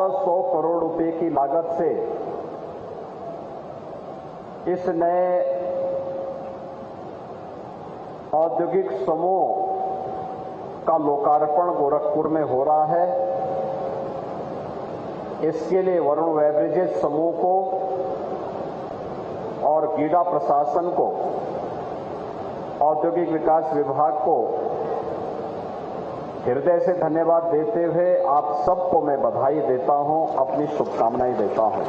100 करोड़ रुपए की लागत से इस नए औद्योगिक समूह का लोकार्पण गोरखपुर में हो रहा है। इसके लिए वरुण बेवरेजेस समूह को और गीडा प्रशासन को, औद्योगिक विकास विभाग को हृदय से धन्यवाद देते हुए आप सबको मैं बधाई देता हूं, अपनी शुभकामनाएं देता हूं।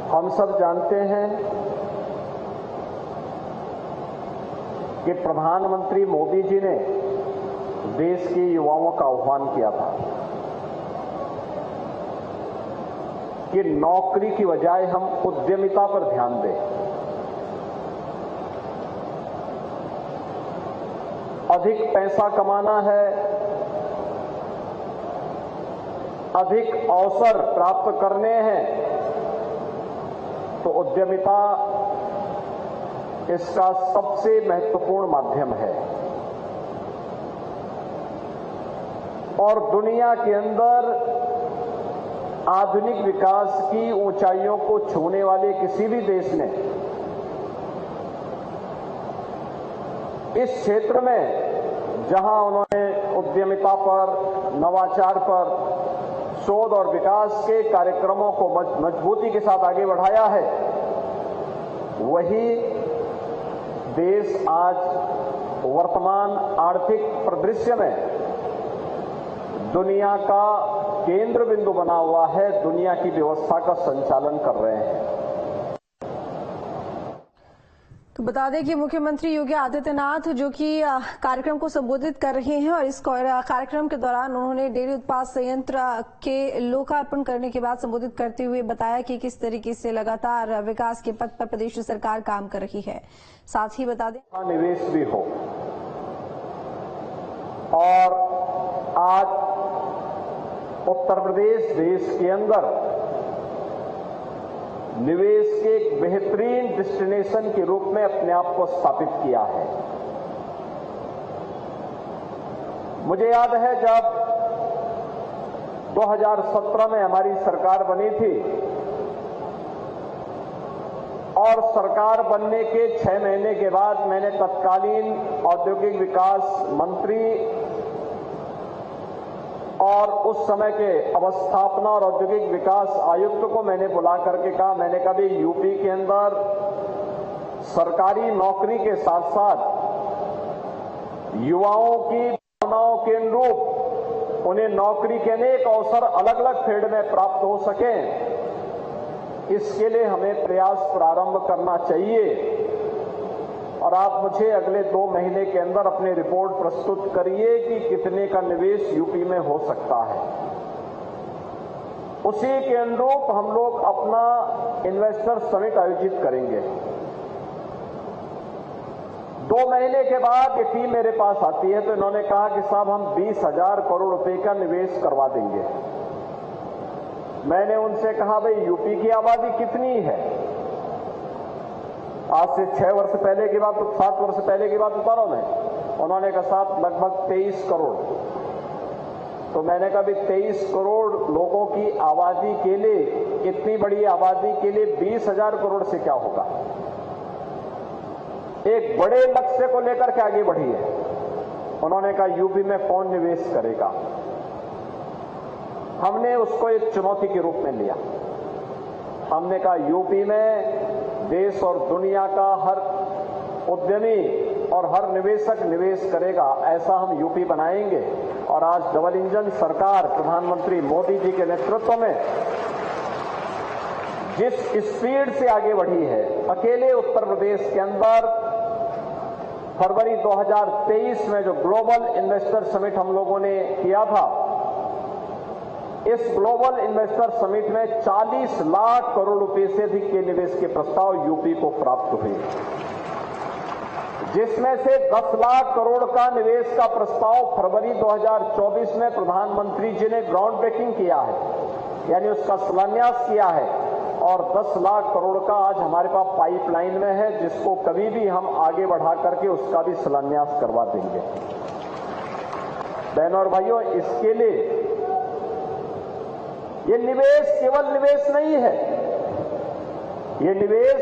हम सब जानते हैं कि प्रधानमंत्री मोदी जी ने देश के युवाओं का आह्वान किया था कि नौकरी की बजाय हम उद्यमिता पर ध्यान दें। अधिक पैसा कमाना है, अधिक अवसर प्राप्त करने हैं तो उद्यमिता इसका सबसे महत्वपूर्ण माध्यम है। और दुनिया के अंदर आधुनिक विकास की ऊंचाइयों को छूने वाले किसी भी देश ने इस क्षेत्र में जहां उन्होंने उद्यमिता पर, नवाचार पर, शोध और विकास के कार्यक्रमों को मजबूती के साथ आगे बढ़ाया है, वही देश आज वर्तमान आर्थिक परिदृश्य में दुनिया का केंद्र बिंदु बना हुआ है, दुनिया की व्यवस्था का संचालन कर रहे हैं। तो बता दें कि मुख्यमंत्री योगी आदित्यनाथ जो कि कार्यक्रम को संबोधित कर रहे हैं और इस कार्यक्रम के दौरान उन्होंने डेयरी उत्पाद संयंत्र के लोकार्पण करने के बाद संबोधित करते हुए बताया कि किस तरीके से लगातार विकास के पथ पर प्रदेश सरकार काम कर रही है। साथ ही बता दें निवेश भी हो और आज उत्तर प्रदेश देश के अंदर निवेश के एक बेहतरीन डेस्टिनेशन के रूप में अपने आप को स्थापित किया है। मुझे याद है जब 2017 में हमारी सरकार बनी थी और सरकार बनने के 6 महीने के बाद मैंने तत्कालीन औद्योगिक विकास मंत्री और उस समय के अवस्थापना और औद्योगिक विकास आयुक्त को मैंने बुला करके कहा, मैंने कभी यूपी के अंदर सरकारी नौकरी के साथ साथ युवाओं की भावनाओं के अनुरूप उन्हें नौकरी के अनेक अवसर अलग अलग फील्ड में प्राप्त हो सके, इसके लिए हमें प्रयास प्रारंभ करना चाहिए। और आप मुझे अगले 2 महीने के अंदर अपनी रिपोर्ट प्रस्तुत करिए कि कितने का निवेश यूपी में हो सकता है। उसी के अनुरूप हम लोग अपना इन्वेस्टर समिट आयोजित करेंगे। 2 महीने के बाद ये टीम मेरे पास आती है तो इन्होंने कहा कि साहब हम 20,000 करोड़ रुपए का निवेश करवा देंगे। मैंने उनसे कहा भाई यूपी की आबादी कितनी है? आज से 6 वर्ष पहले की बात, 7 वर्ष पहले की बात बता रहा हूं मैं। उन्होंने कहा साहब लगभग 23 करोड़। तो मैंने कहा भी 23 करोड़ लोगों की आबादी के लिए, इतनी बड़ी आबादी के लिए 20,000 करोड़ से क्या होगा? एक बड़े लक्ष्य को लेकर के आगे बढ़ी है। उन्होंने कहा यूपी में कौन निवेश करेगा? हमने उसको एक चुनौती के रूप में लिया। हमने कहा यूपी में देश और दुनिया का हर उद्यमी और हर निवेशक निवेश करेगा, ऐसा हम यूपी बनाएंगे। और आज डबल इंजन सरकार प्रधानमंत्री मोदी जी के नेतृत्व में जिस स्पीड से आगे बढ़ी है, अकेले उत्तर प्रदेश के अंदर फरवरी 2023 में जो ग्लोबल इन्वेस्टर समिट हम लोगों ने किया था, इस ग्लोबल इन्वेस्टर समिट में 40 लाख करोड़ रुपए से अधिक के निवेश के प्रस्ताव यूपी को प्राप्त हुए, जिसमें से 10 लाख करोड़ का निवेश का प्रस्ताव फरवरी 2024 में प्रधानमंत्री जी ने ग्राउंड ब्रेकिंग किया है, यानी उसका शिलान्यास किया है। और 10 लाख करोड़ का आज हमारे पास पाइपलाइन में है, जिसको कभी भी हम आगे बढ़ा करके उसका भी शिलान्यास करवा देंगे। बहनों और भाइयों, इसके लिए ये निवेश केवल निवेश नहीं है, ये निवेश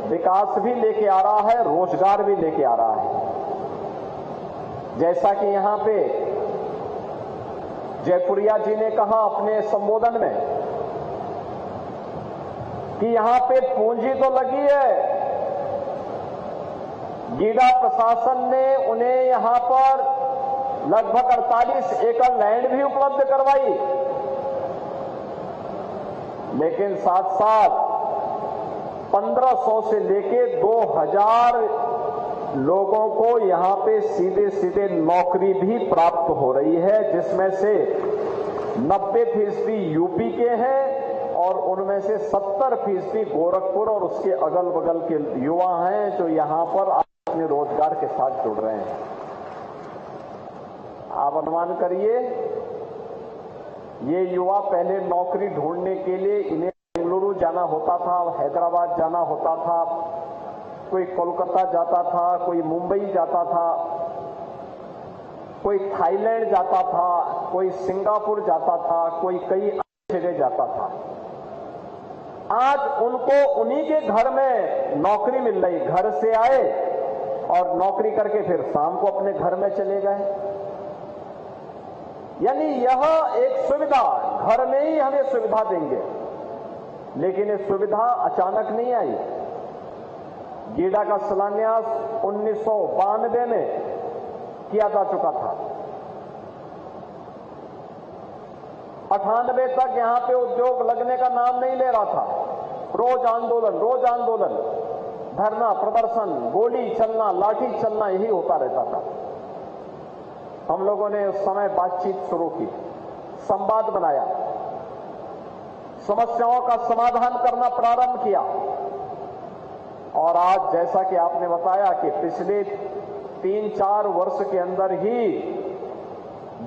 विकास भी लेके आ रहा है, रोजगार भी लेके आ रहा है। जैसा कि यहां पे जयपुरिया जी ने कहा अपने संबोधन में कि यहां पे पूंजी तो लगी है, गीडा प्रशासन ने उन्हें यहां पर लगभग 48 एकड़ लैंड भी उपलब्ध करवाई, लेकिन साथ साथ 1500 से लेके 2000 लोगों को यहां पे सीधे सीधे नौकरी भी प्राप्त हो रही है, जिसमें से 90% यूपी के हैं और उनमें से 70% गोरखपुर और उसके अगल बगल के युवा हैं जो यहां पर अपने रोजगार के साथ जुड़ रहे हैं। आप अनुमान करिए, ये युवा पहले नौकरी ढूंढने के लिए इन्हें बेंगलुरु जाना होता था, हैदराबाद जाना होता था, कोई कोलकाता जाता था, कोई मुंबई जाता था, कोई थाईलैंड जाता था, कोई सिंगापुर जाता था, कोई कई अन्य जगह जाता था। आज उनको उन्हीं के घर में नौकरी मिल रही, घर से आए और नौकरी करके फिर शाम को अपने घर में चले गए। यानी यह एक सुविधा, घर में ही हमें सुविधा देंगे, लेकिन ये सुविधा अचानक नहीं आई। गीडा का शिलान्यास 1992 में किया जा चुका था। 98 तक यहां पे उद्योग लगने का नाम नहीं ले रहा था। रोज आंदोलन, धरना प्रदर्शन, गोली चलना, लाठी चलना, यही होता रहता था। हम लोगों ने उस समय बातचीत शुरू की, संवाद बनाया, समस्याओं का समाधान करना प्रारंभ किया और आज जैसा कि आपने बताया कि पिछले 3-4 वर्ष के अंदर ही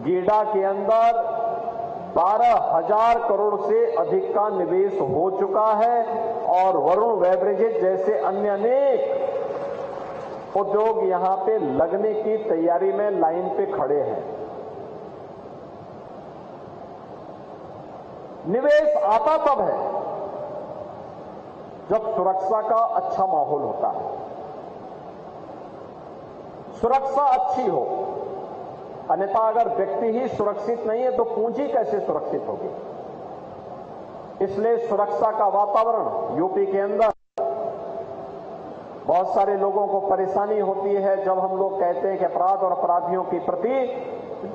गीडा के अंदर 12,000 करोड़ से अधिक का निवेश हो चुका है और वरुण बेवरेजेज जैसे अन्य अनेक उद्योग यहां पे लगने की तैयारी में लाइन पे खड़े हैं। निवेश आता तब है जब सुरक्षा का अच्छा माहौल होता है, सुरक्षा अच्छी हो, अन्यथा अगर व्यक्ति ही सुरक्षित नहीं है तो पूंजी कैसे सुरक्षित होगी। इसलिए सुरक्षा का वातावरण यूपी के अंदर बहुत सारे लोगों को परेशानी होती है जब हम लोग कहते हैं कि अपराध और अपराधियों के प्रति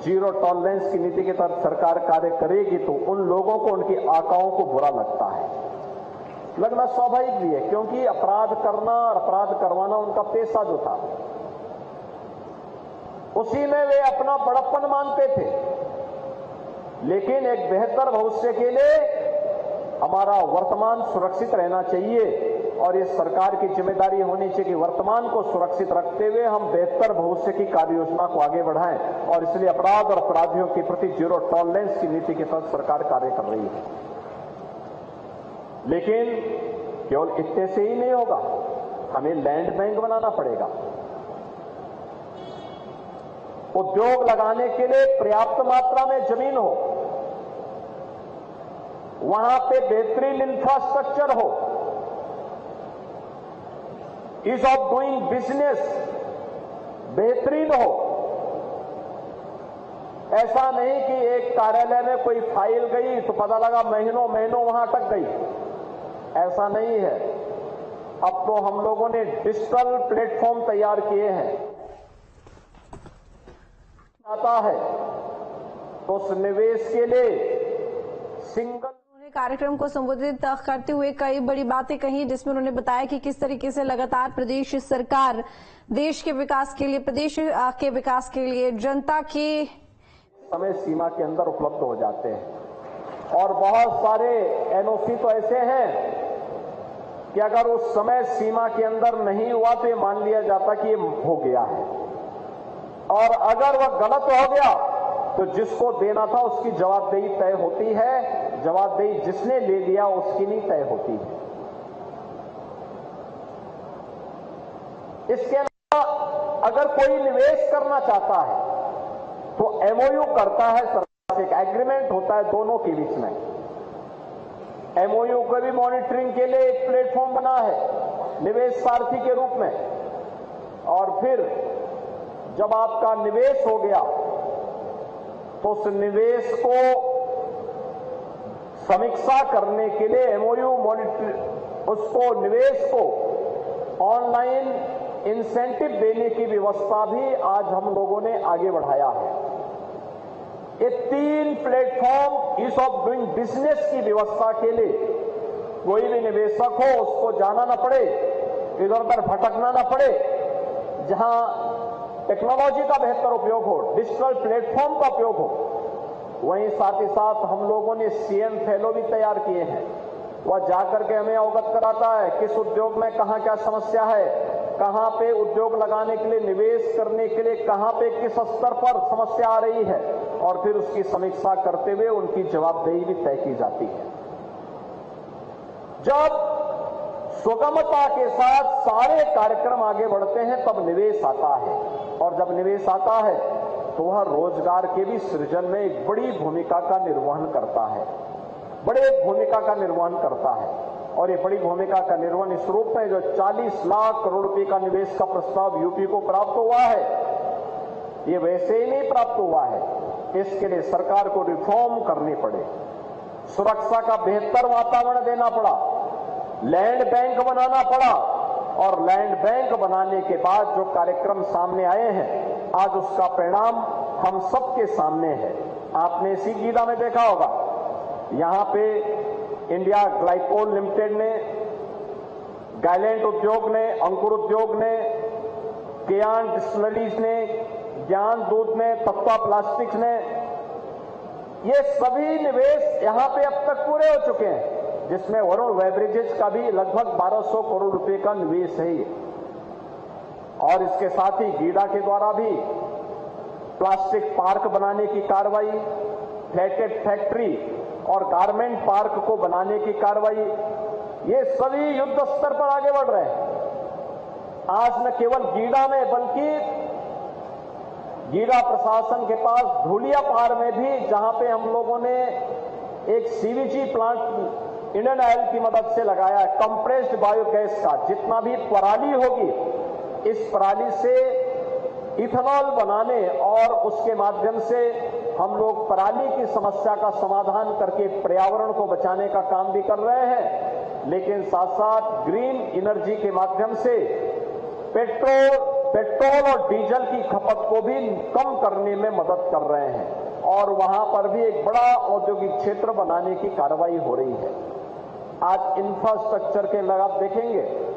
जीरो टॉलरेंस की नीति के तहत सरकार कार्य करेगी, तो उन लोगों को, उनकी आकाओं को बुरा लगता है। लगना स्वाभाविक भी है, क्योंकि अपराध करना और अपराध करवाना उनका पेशा जो था, उसी में वे अपना बड़प्पन मानते थे। लेकिन एक बेहतर भविष्य के लिए हमारा वर्तमान सुरक्षित रहना चाहिए और ये सरकार की जिम्मेदारी होनी चाहिए कि वर्तमान को सुरक्षित रखते हुए हम बेहतर भविष्य की कार्य योजना को आगे बढ़ाएं, और इसलिए अपराध और अपराधियों के प्रति जीरो टॉलरेंस की नीति के तहत सरकार कार्य कर रही है। लेकिन केवल इतने से ही नहीं होगा, हमें लैंड बैंक बनाना पड़ेगा। उद्योग लगाने के लिए पर्याप्त मात्रा में जमीन हो, वहां पे बेहतरीन इंफ्रास्ट्रक्चर हो, ईज ऑफ डूइंग बिजनेस बेहतरीन हो। ऐसा नहीं कि एक कार्यालय में कोई फाइल गई तो पता लगा महीनों महीनों वहां अटक गई, ऐसा नहीं है। अब तो हम लोगों ने डिजिटल प्लेटफॉर्म तैयार किए हैं। आता है तो उस निवेश के लिए सिंगल कार्यक्रम को संबोधित करते हुए कई बड़ी बातें कही, जिसमें उन्होंने बताया कि किस तरीके से लगातार प्रदेश सरकार देश के विकास के लिए, प्रदेश के विकास के लिए जनता की समय सीमा के अंदर उपलब्ध हो जाते हैं। और बहुत सारे एनओसी तो ऐसे हैं कि अगर उस समय सीमा के अंदर नहीं हुआ तो ये मान लिया जाता कि ये हो गया है, और अगर वह गलत हो गया तो जिसको देना था उसकी जवाबदेही तय होती है, जवाबदेही जिसने ले लिया उसकी नहीं तय होती है। इसके अलावा अगर कोई निवेश करना चाहता है तो एमओयू करता है सरकार से, एक एग्रीमेंट होता है दोनों के बीच में। एमओयू को भी मॉनिटरिंग के लिए एक प्लेटफॉर्म बना है निवेश सारथी के रूप में, और फिर जब आपका निवेश हो गया तो उस निवेश को समीक्षा करने के लिए एमओयू उसको निवेश को ऑनलाइन इंसेंटिव देने की व्यवस्था भी आज हम लोगों ने आगे बढ़ाया है। ये 3 platform ease of doing business की व्यवस्था के लिए कोई भी निवेशक हो उसको जाना ना पड़े, इधर उधर भटकना ना पड़े। जहां टेक्नोलॉजी का बेहतर उपयोग हो, डिजिटल प्लेटफॉर्म का उपयोग हो, वहीं साथ ही साथ हम लोगों ने सीएम फेलो भी तैयार किए हैं। वह जाकर के हमें अवगत कराता है किस उद्योग में कहां क्या समस्या है, कहां पे उद्योग लगाने के लिए, निवेश करने के लिए कहां पे किस स्तर पर समस्या आ रही है, और फिर उसकी समीक्षा करते हुए उनकी जवाबदेही भी तय की जाती है। जब सुगमता के साथ सारे कार्यक्रम आगे बढ़ते हैं तब निवेश आता है, और जब निवेश आता है तो वह रोजगार के भी सृजन में एक बड़ी भूमिका का निर्वहन करता है, बड़े भूमिका का निर्वहन करता है। और ये बड़ी भूमिका का निर्वहन इस रूप में जो 40 लाख करोड़ रुपए का निवेश का प्रस्ताव यूपी को प्राप्त हुआ है, ये वैसे ही नहीं प्राप्त हुआ है। इसके लिए सरकार को रिफॉर्म करने पड़े, सुरक्षा का बेहतर वातावरण देना पड़ा, लैंड बैंक बनाना पड़ा, और लैंड बैंक बनाने के बाद जो कार्यक्रम सामने आए हैं आज उसका परिणाम हम सबके सामने है। आपने इसी गीता में देखा होगा, यहां पे इंडिया ग्लाइकोल लिमिटेड ने, गायलैंड उद्योग ने, अंकुर उद्योग ने, केयान डिस्टिलरीज ने, ज्ञान दूध ने, तत्वा प्लास्टिक्स ने, ये सभी निवेश यहां पे अब तक पूरे हो चुके हैं, जिसमें वरुण बेवरेजेस का भी लगभग 1200 करोड़ रुपए का निवेश है। और इसके साथ ही गीडा के द्वारा भी प्लास्टिक पार्क बनाने की कार्रवाई, फ्लैटेड फैक्ट्री और गारमेंट पार्क को बनाने की कार्रवाई, ये सभी युद्ध स्तर पर आगे बढ़ रहे हैं। आज न केवल गीडा में बल्कि गीडा प्रशासन के पास धूलियापार में भी, जहां पे हम लोगों ने एक सीवीजी प्लांट इंडियन ऑयल की मदद से लगाया है, कंप्रेस्ड बायोगैस का, जितना भी पराली होगी इस पराली से इथेनॉल बनाने और उसके माध्यम से हम लोग पराली की समस्या का समाधान करके पर्यावरण को बचाने का काम भी कर रहे हैं। लेकिन साथ साथ ग्रीन एनर्जी के माध्यम से पेट्रोल और डीजल की खपत को भी कम करने में मदद कर रहे हैं, और वहां पर भी एक बड़ा औद्योगिक क्षेत्र बनाने की कार्रवाई हो रही है। आज इंफ्रास्ट्रक्चर के आप देखेंगे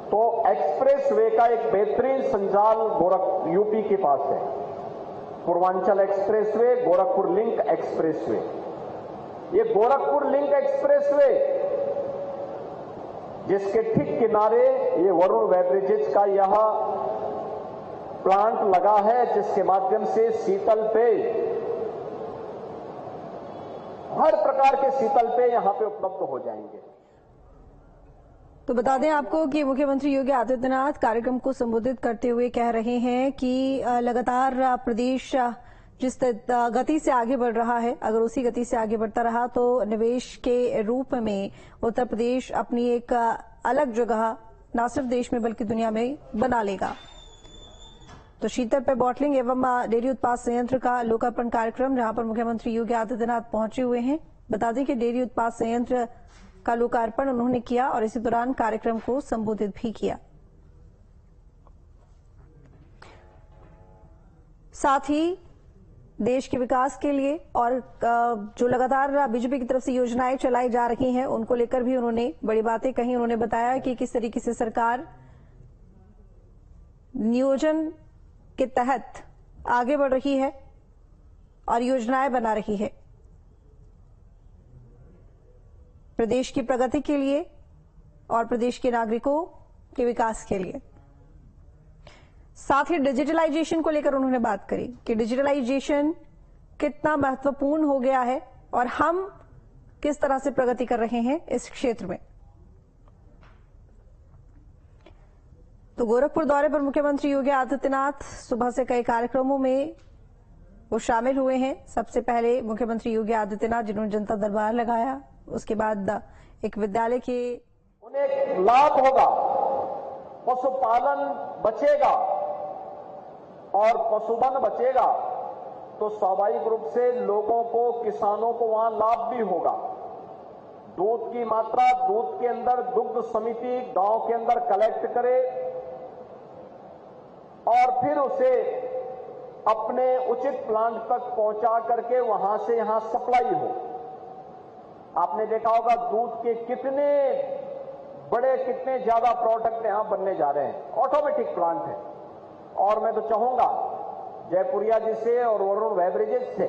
तो एक्सप्रेस वे का एक बेहतरीन संजाल यूपी के पास है, Purvanchal express way, Gorakhpur link express way. ये गोरखपुर लिंक एक्सप्रेस वे जिसके ठीक किनारे ये वरुण बेवरेजेस का यह प्लांट लगा है, जिसके माध्यम से शीतल पेय, हर प्रकार के शीतल पेय यहां पे उपलब्ध हो जाएंगे। तो बता दें आपको कि मुख्यमंत्री योगी आदित्यनाथ कार्यक्रम को संबोधित करते हुए कह रहे हैं कि लगातार प्रदेश जिस गति से आगे बढ़ रहा है, अगर उसी गति से आगे बढ़ता रहा तो निवेश के रूप में उत्तर प्रदेश अपनी एक अलग जगह न सिर्फ देश में बल्कि दुनिया में बना लेगा। तो शीतल पेय बॉटलिंग एवं डेयरी उत्पाद संयंत्र का लोकार्पण कार्यक्रम, जहां पर मुख्यमंत्री योगी आदित्यनाथ पहुंचे हुए हैं। बता दें कि डेयरी उत्पाद संयंत्र का लोकार्पण उन्होंने किया और इसी दौरान कार्यक्रम को संबोधित भी किया। साथ ही देश के विकास के लिए और जो लगातार बीजेपी की तरफ से योजनाएं चलाई जा रही हैं उनको लेकर भी उन्होंने बड़ी बातें कही। उन्होंने बताया कि किस तरीके से सरकार नियोजन के तहत आगे बढ़ रही है और योजनाएं बना रही है प्रदेश की प्रगति के लिए और प्रदेश के नागरिकों के विकास के लिए। साथ ही डिजिटलाइजेशन को लेकर उन्होंने बात करी कि डिजिटलाइजेशन कितना महत्वपूर्ण हो गया है और हम किस तरह से प्रगति कर रहे हैं इस क्षेत्र में। तो गोरखपुर दौरे पर मुख्यमंत्री योगी आदित्यनाथ सुबह से कई कार्यक्रमों में वो शामिल हुए हैं। सबसे पहले मुख्यमंत्री योगी आदित्यनाथ, जिन्होंने जनता दरबार लगाया, उसके बाद एक विद्यालय के उन्हें लाभ होगा, पशुपालन बचेगा और पशुधन बचेगा तो स्वाभाविक रूप से लोगों को, किसानों को वहां लाभ भी होगा। दूध की मात्रा, दूध के अंदर दुग्ध समिति गांव के अंदर कलेक्ट करे और फिर उसे अपने उचित प्लांट तक पहुंचा करके वहां से यहां सप्लाई हो। आपने देखा होगा दूध के कितने बड़े, कितने ज्यादा प्रोडक्ट यहां बनने जा रहे हैं। ऑटोमेटिक प्लांट है। और मैं तो चाहूंगा जयपुरिया जी से और वरुण बेवरेजेस से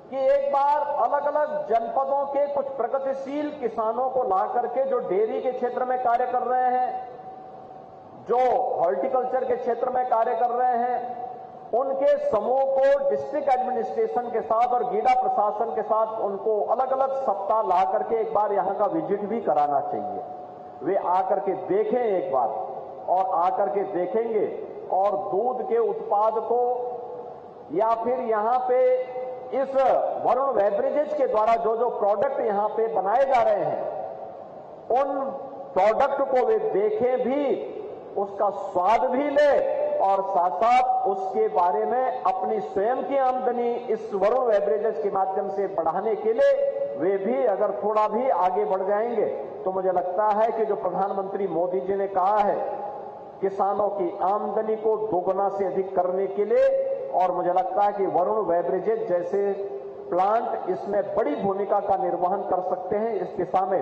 कि एक बार अलग अलग जनपदों के कुछ प्रगतिशील किसानों को ला करके, जो डेयरी के क्षेत्र में कार्य कर रहे हैं, जो हॉर्टिकल्चर के क्षेत्र में कार्य कर रहे हैं, उनके समूह को डिस्ट्रिक्ट एडमिनिस्ट्रेशन के साथ और गीडा प्रशासन के साथ उनको अलग अलग सप्ताह ला करके एक बार यहां का विजिट भी कराना चाहिए। वे आकर के देखें एक बार, और आकर के देखेंगे और दूध के उत्पाद को या फिर यहां पे इस वरुण बेवरेजेस के द्वारा जो जो प्रोडक्ट यहां पे बनाए जा रहे हैं, उन प्रोडक्ट को वे देखें भी, उसका स्वाद भी ले और साथ साथ उसके बारे में अपनी स्वयं की आमदनी इस वरुण बेवरेजेस के माध्यम से बढ़ाने के लिए वे भी अगर थोड़ा भी आगे बढ़ जाएंगे तो मुझे लगता है कि जो प्रधानमंत्री मोदी जी ने कहा है किसानों की आमदनी को दोगुना से अधिक करने के लिए, और मुझे लगता है कि वरुण बेवरेजेस जैसे प्लांट इसमें बड़ी भूमिका का निर्वहन कर सकते हैं। इस दिशा में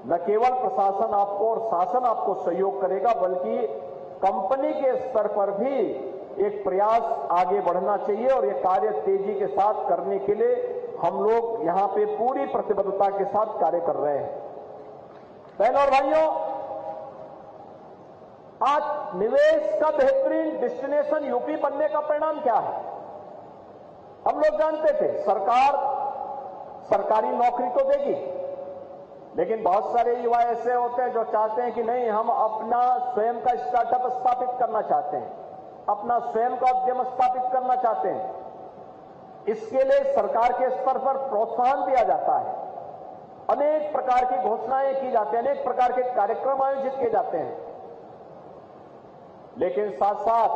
न केवल प्रशासन आपको और शासन आपको सहयोग करेगा, बल्कि कंपनी के स्तर पर भी एक प्रयास आगे बढ़ना चाहिए और ये कार्य तेजी के साथ करने के लिए हम लोग यहां पे पूरी प्रतिबद्धता के साथ कार्य कर रहे हैं। बहनों और भाइयों, आज निवेश का बेहतरीन डेस्टिनेशन यूपी बनने का परिणाम क्या है? हम लोग जानते थे सरकार सरकारी नौकरी तो देगी, लेकिन बहुत सारे युवा ऐसे होते हैं जो चाहते हैं कि नहीं, हम अपना स्वयं का स्टार्टअप स्थापित करना चाहते हैं, अपना स्वयं का उद्यम स्थापित करना चाहते हैं। इसके लिए सरकार के स्तर पर प्रोत्साहन दिया जाता है, अनेक प्रकार की घोषणाएं की जाती हैं, अनेक प्रकार के कार्यक्रम आयोजित किए जाते हैं। लेकिन साथ साथ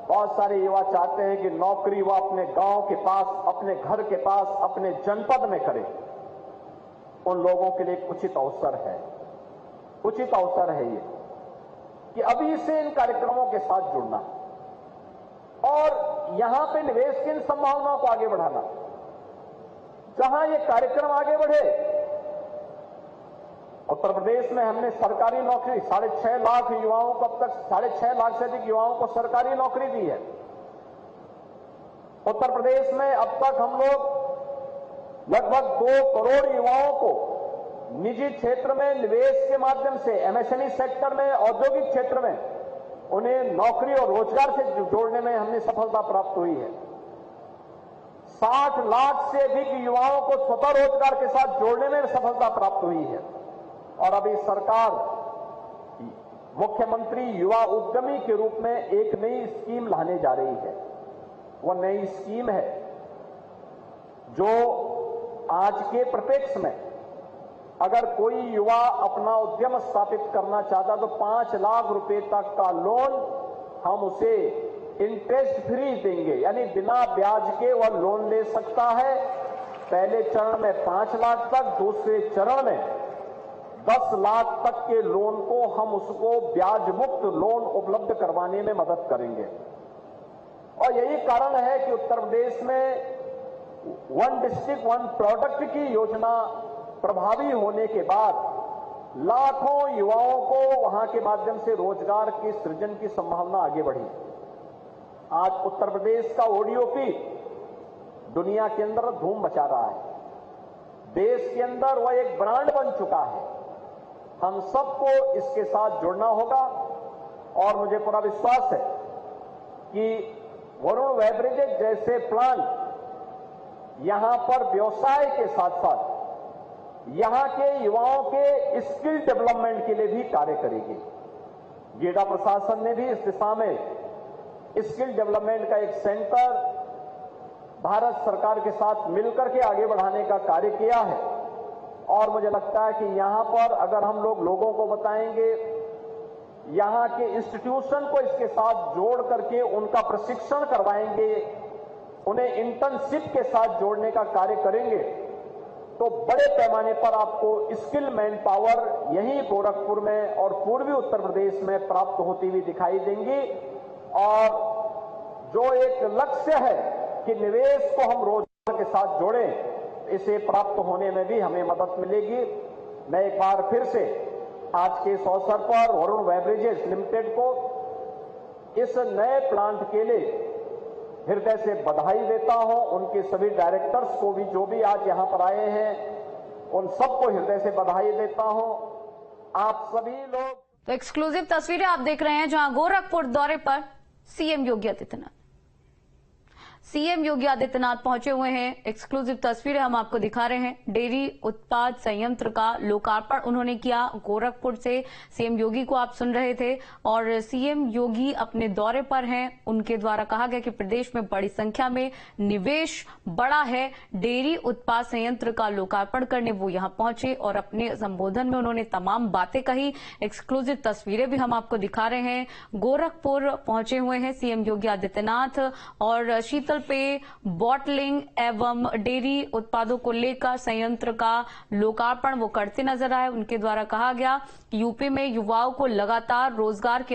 बहुत सारे युवा चाहते हैं कि नौकरी वह अपने गांव के पास, अपने घर के पास, अपने जनपद में करे। उन लोगों के लिए उचित अवसर है, उचित अवसर है ये कि अभी से इन कार्यक्रमों के साथ जुड़ना और यहां पे निवेश की इन संभावनाओं को आगे बढ़ाना। जहां ये कार्यक्रम आगे बढ़े, उत्तर प्रदेश में हमने सरकारी नौकरी 6.5 लाख युवाओं को, अब तक 6.5 लाख से अधिक युवाओं को सरकारी नौकरी दी है। उत्तर प्रदेश में अब तक हम लोग लगभग 2 करोड़ युवाओं को निजी क्षेत्र में निवेश के माध्यम से, एमएसएमई सेक्टर में, औद्योगिक क्षेत्र में उन्हें नौकरी और रोजगार से जोड़ने में हमने सफलता प्राप्त हुई है। 60 लाख से अधिक युवाओं को स्वतः रोजगार के साथ जोड़ने में सफलता प्राप्त हुई है। और अभी सरकार मुख्यमंत्री युवा उद्यमी के रूप में एक नई स्कीम लाने जा रही है। वह नई स्कीम है जो आज के प्रत्यक्ष में अगर कोई युवा अपना उद्यम स्थापित करना चाहता तो 5 लाख रुपए तक का लोन हम उसे इंटरेस्ट फ्री देंगे, यानी बिना ब्याज के वह लोन ले सकता है। पहले चरण में 5 लाख तक, दूसरे चरण में 10 लाख तक के लोन को हम उसको ब्याज मुक्त लोन उपलब्ध करवाने में मदद करेंगे। और यही कारण है कि उत्तर प्रदेश में 1 डिस्ट्रिक्ट 1 प्रोडक्ट की योजना प्रभावी होने के बाद लाखों युवाओं को वहां के माध्यम से रोजगार के सृजन की संभावना आगे बढ़ी। आज उत्तर प्रदेश का ओडीओपी दुनिया के अंदर धूम मचा रहा है। देश के अंदर वह एक ब्रांड बन चुका है। हम सबको इसके साथ जुड़ना होगा और मुझे पूरा विश्वास है कि वरुण बेवरेजेस जैसे प्लांट यहां पर व्यवसाय के साथ साथ यहां के युवाओं के स्किल डेवलपमेंट के लिए भी कार्य करेगी। गीडा प्रशासन ने भी इस दिशा में स्किल डेवलपमेंट का एक सेंटर भारत सरकार के साथ मिलकर के आगे बढ़ाने का कार्य किया है। और मुझे लगता है कि यहां पर अगर हम लोगों को बताएंगे, यहां के इंस्टीट्यूशन को इसके साथ जोड़ करके उनका प्रशिक्षण करवाएंगे, उन्हें इंटर्नशिप के साथ जोड़ने का कार्य करेंगे, तो बड़े पैमाने पर आपको स्किल मैन पावर यही गोरखपुर में और पूर्वी उत्तर प्रदेश में प्राप्त होती हुई दिखाई देंगी। और जो एक लक्ष्य है कि निवेश को हम रोजगार के साथ जोड़ें, इसे प्राप्त होने में भी हमें मदद मिलेगी। मैं एक बार फिर से आज के इस अवसर पर वरुण बेवरेजेस लिमिटेड को इस नए प्लांट के लिए हृदय से बधाई देता हूं। उनके सभी डायरेक्टर्स को भी, जो भी आज यहां पर आए हैं, उन सबको हृदय से बधाई देता हूं। आप सभी लोग। तो एक्सक्लूसिव तस्वीरें आप देख रहे हैं जहां गोरखपुर दौरे पर सीएम योगी आदित्यनाथ पहुंचे हुए हैं। एक्सक्लूसिव तस्वीरें हम आपको दिखा रहे हैं। डेयरी उत्पाद संयंत्र का लोकार्पण उन्होंने किया गोरखपुर से। सीएम योगी को आप सुन रहे थे और सीएम योगी अपने दौरे पर हैं। उनके द्वारा कहा गया कि प्रदेश में बड़ी संख्या में निवेश बड़ा है। डेयरी उत्पाद संयंत्र का लोकार्पण करने वो यहां पहुंचे और अपने संबोधन में उन्होंने तमाम बातें कही। एक्सक्लूसिव तस्वीरें भी हम आपको दिखा रहे हैं। गोरखपुर पहुंचे हुए हैं सीएम योगी आदित्यनाथ और शीतल पे बॉटलिंग एवं डेयरी उत्पादों को लेकर संयंत्र का लोकार्पण वो करते नजर आए। उनके द्वारा कहा गया कि यूपी में युवाओं को लगातार रोजगार के